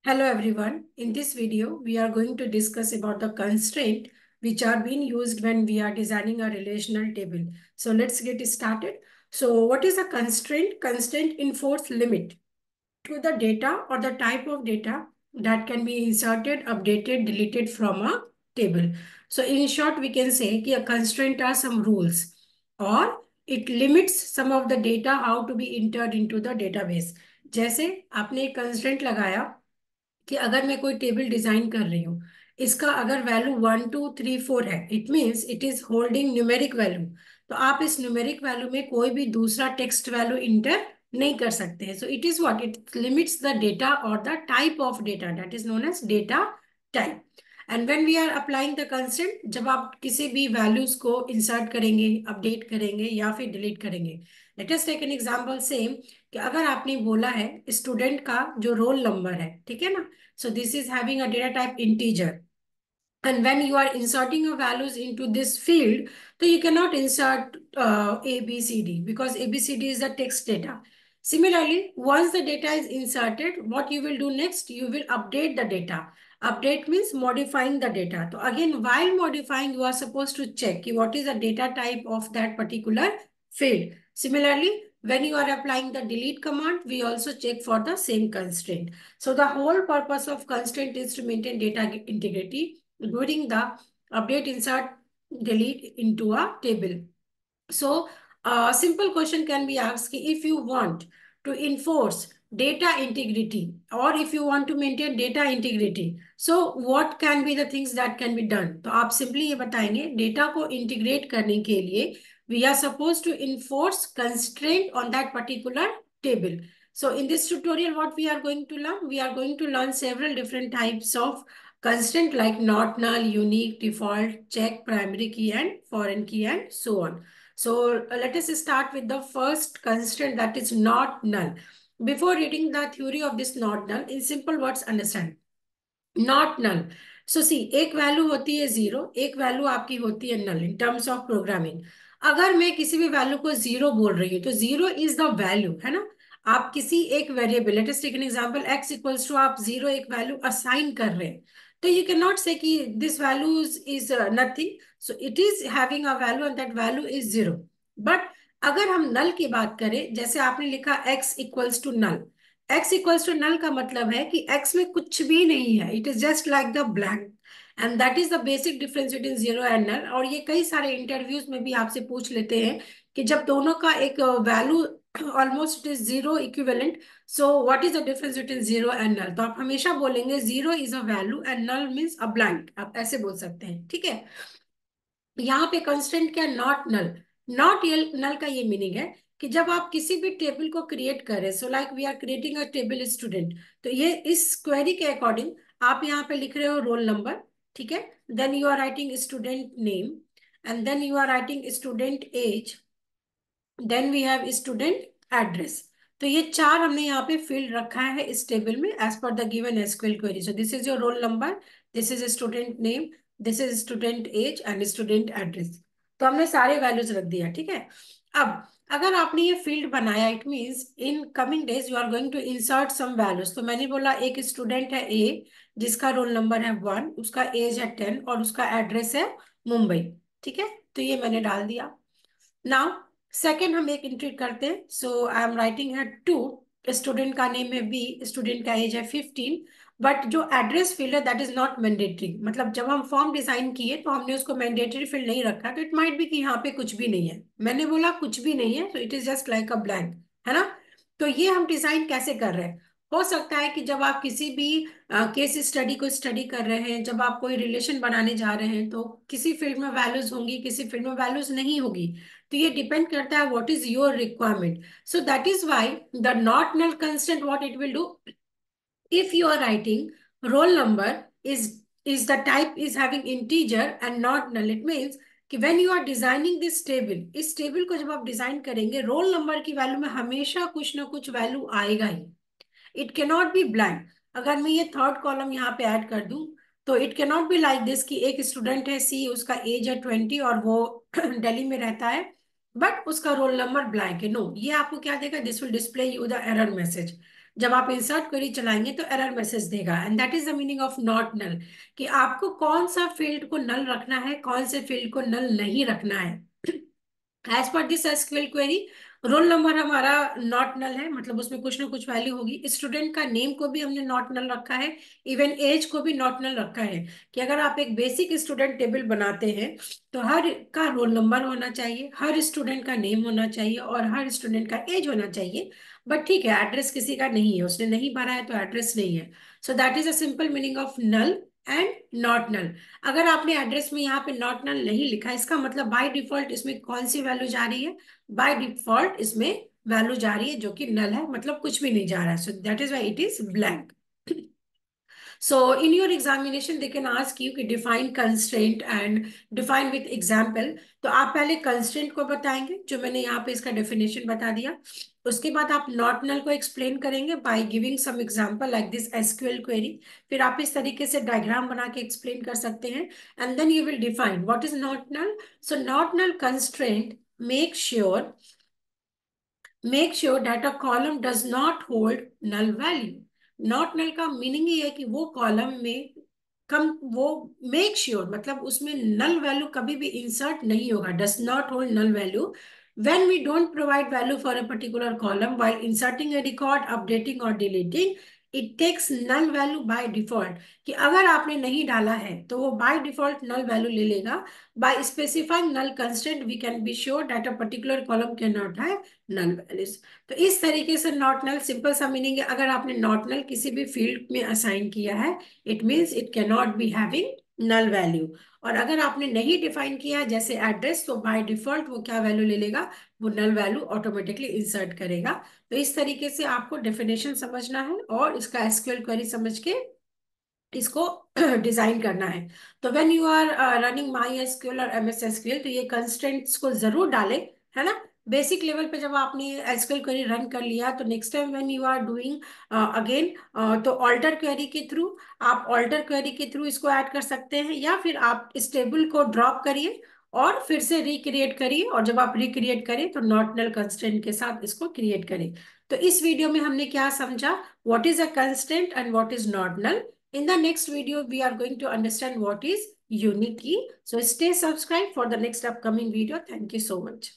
Hello everyone. In this video, we are going to discuss about the constraint which are being used when we are designing a relational table. So let's get started. So what is a constraint? Constraint enforce limit to the data or the type of data that can be inserted, updated, deleted from a table. So in short, we can say कि a constraint are some rules or it limits some of the data how to be entered into the database. जैसे आपने एक constraint लगाया कि अगर मैं कोई table design कर रही हूँ, इसका अगर वैल्यू 1 2 3 4 है, it means it is holding numeric value. तो आप इस न्यूमेरिक वैल्यू में कोई भी दूसरा टेक्स्ट वैल्यू इंटर नहीं कर सकते हैं। So it is what it limits the data और the type of data, that is known as data type. And when we are applying the constraint, जब आप किसी भी वैल्यूज को इंसर्ट करेंगे, अपडेट करेंगे या फिर डिलीट करेंगे, let us take an example same कि अगर आपने बोला है स्टूडेंट का जो रोल नंबर है, ठीक है ना, so this is having a data type integer. And when you are inserting your values into this field, so you cannot insert A, B, C, D because A, B, C, D is the text data. Similarly, once the data is inserted, what you will do next? You will update the data. Update means modifying the data. So again, while modifying, you are supposed to check what is the data type of that particular field. Similarly, when you are applying the delete command, we also check for the same constraint. So the whole purpose of constraint is to maintain data integrity during the update, insert, delete into a table. So a simple question can be asked, if you want to enforce data integrity or if you want to maintain data integrity, so what can be the things that can be done? तो आप simply ये बताएंगे data को integrate करने के लिए we are supposed to enforce constraint on that particular table. So in this tutorial, what we are going to learn? We are going to learn several different types of constraint like not null, unique, default, check, primary key and foreign key and so on. So let us start with the first constraint, that is not null. Before reading the theory of this not null, in simple words understand. Not null. So see, एक value होती है zero, एक value आपकी होती है नल in terms of programming. अगर मैं किसी भी वैल्यू को जीरो बोल रही हूँ तो जीरो इज द वैल्यू, है ना। आप किसी एक variable, let us take an example X equals to, आप जीरो एक वैल्यू असाइन कर रहे हैं, तो यू कैन नॉट से कि this value is nothing, so it is having a value and that value is zero. But अगर हम null की बात करें, जैसे आपने लिखा X equals to null, X equals to null का मतलब है कि एक्स में कुछ भी नहीं है, it is just like the blank, and that is the basic difference between zero and null. और ये कई सारे इंटरव्यूज में भी आपसे पूछ लेते हैं कि जब दोनों का एक value almost is zero equivalent, so what is the difference between zero and null, तो आप हमेशा बोलेंगे zero is a value and null means a blank, आप ऐसे बोल सकते हैं, ठीक है। यहाँ पे कंस्टेंट क्या, नॉट नल। नॉट नल का ये मीनिंग है कि जब आप किसी भी टेबल को क्रिएट करें, so like we are creating a table student, तो ये इस क्वेरी के अकॉर्डिंग आप यहाँ पे लिख रहे हो रोल नंबर, ठीक है, then you are writing student name and then you are writing student age, then we have student address. तो ये चार हमने यहाँ पे फील्ड रखा है इस टेबल में as per the given SQL query. So this is your roll number, this is student name, this is student age and student address. तो हमने सारे वैल्यूज रख दिया, ठीक है। अब अगर आपने ये फील्ड बनाया, it means in coming days you are going to insert some values. तो मैंने बोला एक स्टूडेंट है ए, जिसका रोल नंबर है 1, उसका एज है 10 और उसका एड्रेस है मुंबई, ठीक है। तो ये मैंने डाल दिया। नाउ सेकेंड हम एक इंट्री करते हैं, सो आई एम राइटिंग है 2, स्टूडेंट का नेम है बी, स्टूडेंट का एज है 15, बट जो एड्रेस फील्ड है दैट इज नॉट मैंडेटरी। मतलब जब हम फॉर्म डिजाइन किए तो हमने उसको मैंडेटरी फील्ड नहीं रखा, तो इट माइट बी कि यहाँ पे कुछ भी नहीं है, मैंने बोला कुछ भी नहीं है, तो it is just like a blank, है ना। तो ये हम डिजाइन कैसे कर रहे हैं? हो सकता है कि जब आप किसी भी केस स्टडी को स्टडी कर रहे हैं, जब आप कोई रिलेशन बनाने जा रहे हैं, तो किसी फील्ड में वैल्यूज होंगी, किसी फील्ड में वैल्यूज नहीं होगी, तो ये डिपेंड करता है what is your requirement. So that is why the not null constant what it will do, if you are writing roll number is the type is having integer and not null, it means कि when you are designing this table, इस table को जब आप design करेंगे, roll number की value में हमेशा कुछ ना कुछ वैल्यू आएगा ही, it can not be blank. अगर मैं ये थर्ड कॉलम यहाँ पे ऐड कर दूं, तो it can not be like this कि एक स्टूडेंट है सी, उसका एज है 20 और वो दिल्ली में रहता है, बट उसका रोल नंबर ब्लैंक है। नो, ये आपको क्या देगा, this will display you the error message. जब आप इंसर्ट क्वेरी चलाएंगे तो एरर मैसेज देगा, and that is the meaning of not null, कि आपको कौन सा फील्ड को नल रखना है, कौन से फील्ड को नल नहीं रखना है। As per this SQL query, roll number हमारा नॉट नल है, मतलब उसमें कुछ ना कुछ वैल्यू होगी। स्टूडेंट का नेम को भी हमने नॉट नल रखा है, इवन एज को भी नॉट नल रखा है, कि अगर आप एक बेसिक स्टूडेंट टेबल बनाते हैं तो हर का रोल नंबर होना चाहिए, हर स्टूडेंट का नेम होना चाहिए और हर स्टूडेंट का एज होना चाहिए। बट ठीक है, एड्रेस किसी का नहीं है, उसने नहीं भरा है तो एड्रेस नहीं है। So that is a simple meaning of null and not null. अगर आपने एड्रेस में यहाँ पे नॉट नल नहीं लिखा, इसका मतलब बाय डिफॉल्ट इसमें कौन सी वैल्यू जा रही है, बाय डिफॉल्ट इसमें वैल्यू जा रही है जो कि नल है, मतलब कुछ भी नहीं जा रहा है। So that is why it is blank. So in your examination they can ask you कि define constraint and define with example। तो आप पहले constraint को बताएंगे, जो मैंने यहाँ पे इसका definition बता दिया। उसके बाद आप not null को explain करेंगे by giving some example like this SQL query। फिर आप इस तरीके से diagram बना के explain कर सकते हैं, and then you will define what is not null। So not null constraint make sure that a column does not hold null value। Not null का मीनिंग ये है कि वो कॉलम में कम वो मेक श्योर मतलब उसमें नल वैल्यू कभी भी इंसर्ट नहीं होगा, does not hold null value when we don't provide value for a particular column while inserting a record, updating or deleting, it takes null value by default। कि अगर आपने नहीं डाला है तो वो by default null value ले लेगा। by specifying null constraint we can be sure that a particular column cannot have null values। तो इस तरीके से नॉट नल सिंपल सा मीनिंग है, अगर आपने नॉट नल किसी भी फील्ड में असाइन किया है it means it can not be having null value. और अगर आपने नहीं डिफाइन किया है जैसे एड्रेस, तो बाय डिफॉल्ट वो क्या वैल्यू ले लेगा, वो नल वैल्यू ऑटोमेटिकली इंसर्ट करेगा। तो इस तरीके से आपको डेफिनेशन समझना है और इसका एसक्यूएल क्वेरी समझ के इसको डिजाइन करना है। तो when you are running my SQL और एमएस एसक्यूएल तो ये कंस्ट्रेंट्स को जरूर डालें, है ना। बेसिक लेवल पे जब आपने एसक्यूएल क्वेरी रन कर लिया तो next time when you are doing again तो ऑल्टर क्वेरी के थ्रू, आप ऑल्टर क्वेरी के थ्रू इसको ऐड कर सकते हैं, या फिर आप इस टेबल को ड्रॉप करिए और फिर से रिक्रिएट करिए, और जब आप रिक्रिएट करें तो नॉट नल कंस्ट्रेंट के साथ इसको क्रिएट करें। तो इस वीडियो में हमने क्या समझा, what is a constraint and what is not null. In the next video, we are going to understand what is unique key. So stay subscribed for the next upcoming video. Thank you so much.